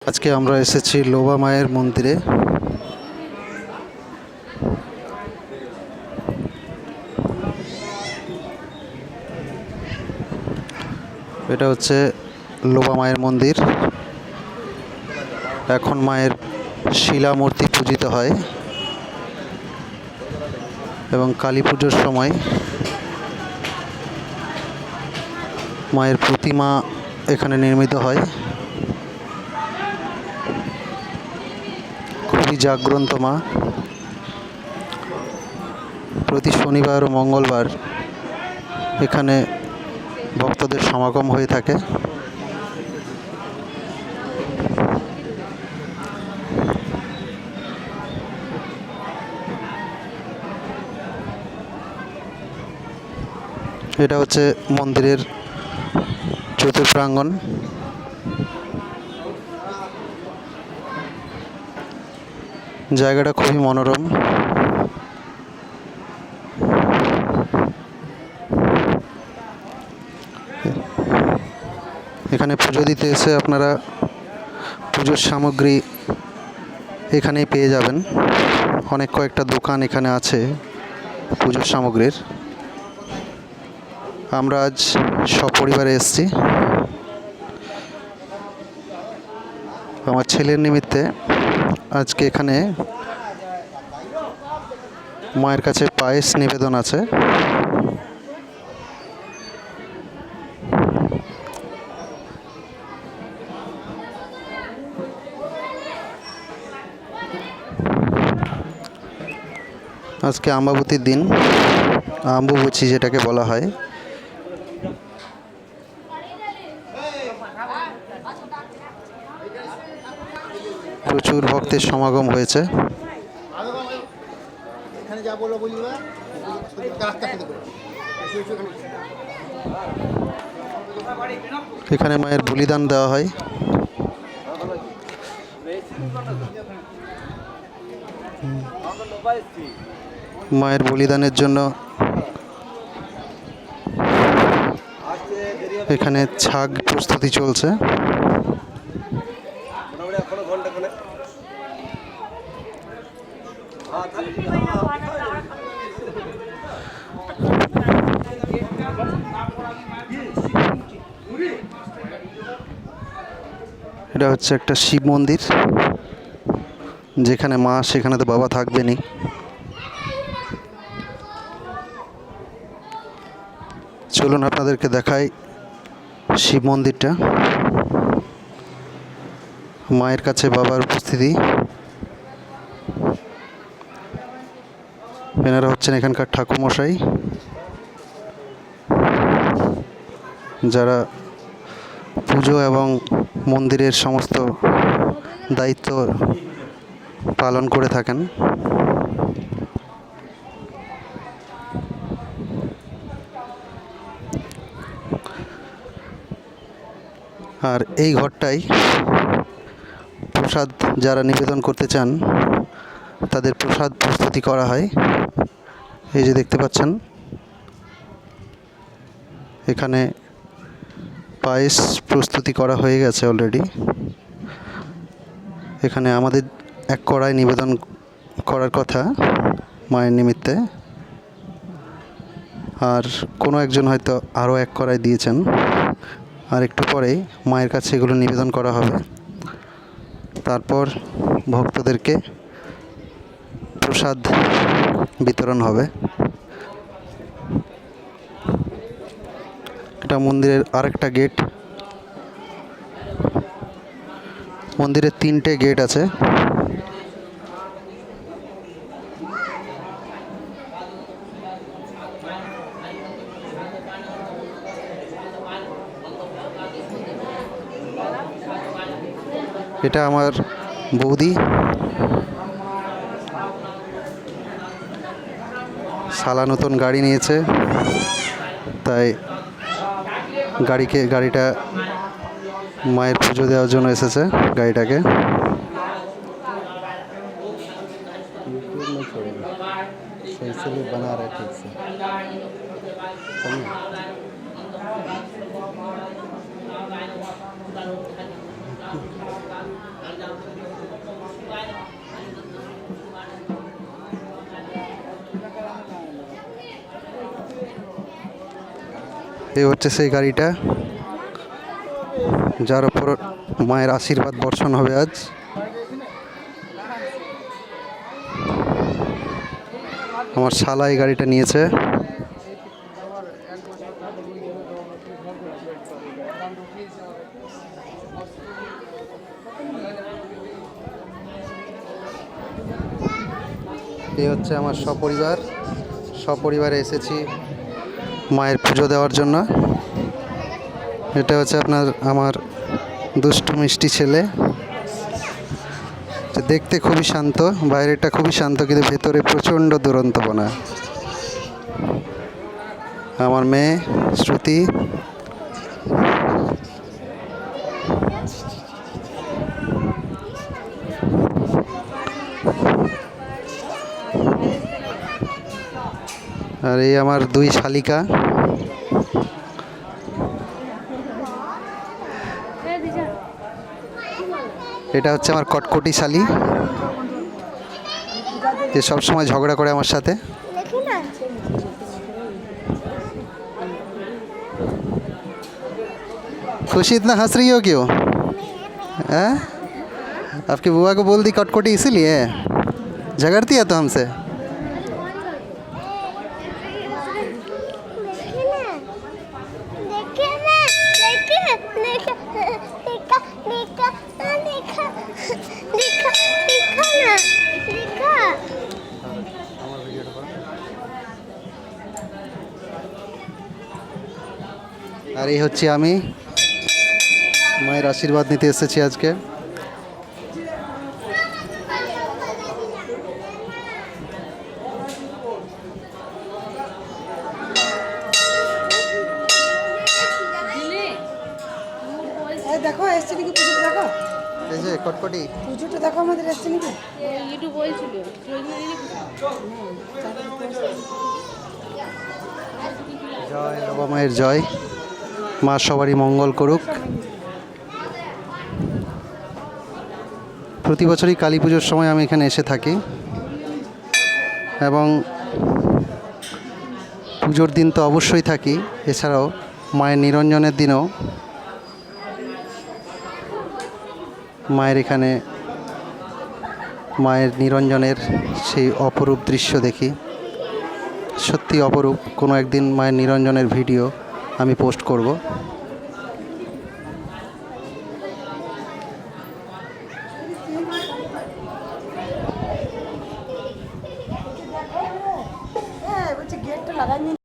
আজকে আমরা এসেছি লোবা মায়ের মন্দিরে। এটা হচ্ছে লোবা মায়ের মন্দির। এখন মায়ের শিলা মূর্তি পূজিত হয় এবং কালী পুজোর সময় মায়ের প্রতিমা এখানে নির্মিত হয়। খুবই জাগ্রন্ত মা। প্রতি শনিবার ও মঙ্গলবার এখানে ভক্তদের সমাগম হয়ে থাকে। এটা হচ্ছে মন্দিরের চতুপ্রাঙ্গণ। জায়গাটা খুবই মনোরম। এখানে পুজো দিতে এসে আপনারা পুজোর সামগ্রী এখানেই পেয়ে যাবেন। অনেক কয়েকটা দোকান এখানে আছে পুজোর সামগ্রীর। আমরা আজ সপরিবারে এসেছি। আমার ছেলের নিমিত্তে আজকে এখানে মায়ের কাছে পায়েস নিবেদন আছে। আজকে অমাবস্যার দিন, অম্বুবাচী যেটাকে বলা হয়। প্রচুর ভক্তের সমাগম হয়েছে। এখানে মায়ের বলিদান দেওয়া হয়। মায়ের বলিদানের জন্য এখানে ছাগ প্রস্তুতি চলছে। এটা হচ্ছে একটা শিব মন্দির। যেখানে মা সেখানে তো বাবা থাকবেনই। চলুন আপনাদেরকে দেখাই শিব মন্দিরটা। মায়ের কাছে বাবার উপস্থিতি। এনারা হচ্ছেন এখানকার ঠাকুরমশাই, যারা পুজো এবং মন্দিরের সমস্ত দায়িত্ব পালন করে থাকেন। আর এই ঘরটাই প্রসাদ যারা নিবেদন করতে চান তাদের প্রসাদ প্রস্তুতি করা হয়। এই যে দেখতে পাচ্ছেন, এখানে পায়েস প্রস্তুতি করা হয়ে গেছে অলরেডি। এখানে আমাদের এক কড়াই নিবেদন করার কথা মায়ের নিমিত্তে, আর কোনো একজন হয়তো আরও এক কড়াই দিয়েছেন। আর একটু পরেই মায়ের কাছে এগুলো নিবেদন করা হবে। তারপর ভক্তদেরকে প্রসাদ বিতরণ হবে। এটা মন্দিরের আরেকটা গেট। মন্দিরের 3টে গেট আছে। এটা আমার বৌদি, শালা নতুন গাড়ি নিয়েছে, তাই গাড়িটা মায়ের পুজো দেওয়ার জন্য এসেছে গাড়িটাকে। এই হচ্ছে সেই গাড়িটা যার উপর মায়ের আশীর্বাদ বর্ষণ হবে আজ। আমার শালা এই গাড়িটা নিয়েছে। এই হচ্ছে আমার সপরিবারে এসেছি মায়ের পুজো দেওয়ার জন্য। এটা হচ্ছে আমার দুষ্টু মিষ্টি ছেলে। দেখতে খুবই শান্ত, বাইরেটা খুবই শান্ত, কিন্তু ভেতরে প্রচণ্ড দুরন্তপনা। আমার মেয়ে শ্রুতি। আর এই আমার দুই শালিকা। এটা হচ্ছে আমার কটকটি শালি, যে সব সময় ঝগড়া করে আমার সাথে। खुशी इतना हंस रही हो क्यों? हैं? आपकी बुआ को बोल दी कटकोटी इसीलिए झगड़ती है तो हमसे। আর এই হচ্ছে আমি, মায়ের আশীর্বাদ নিতে এসেছি আজকে। দেখো এসছে নাকি পুজোটা, দেখো এই যে কটকটি পুজোটা দেখো আমাদের এসছে নাকি। ইউটিউব বলছিল জয় বাবা মায়ের জয়, মা সবারই মঙ্গল করুক। প্রতি বছরই কালী পুজোর সময় আমি এখানে এসে থাকি, এবং পুজোর দিন তো অবশ্যই থাকি, এছাড়াও মায়ের নিরঞ্জনের দিনও মায়ের এখানে মায়ের নিরঞ্জনের সেই অপরূপ দৃশ্য দেখি। সত্যি অপরূপ। কোনো একদিন মায়ের নিরঞ্জনের ভিডিও আমি পোস্ট করব। বলছি গেটটা লাগাই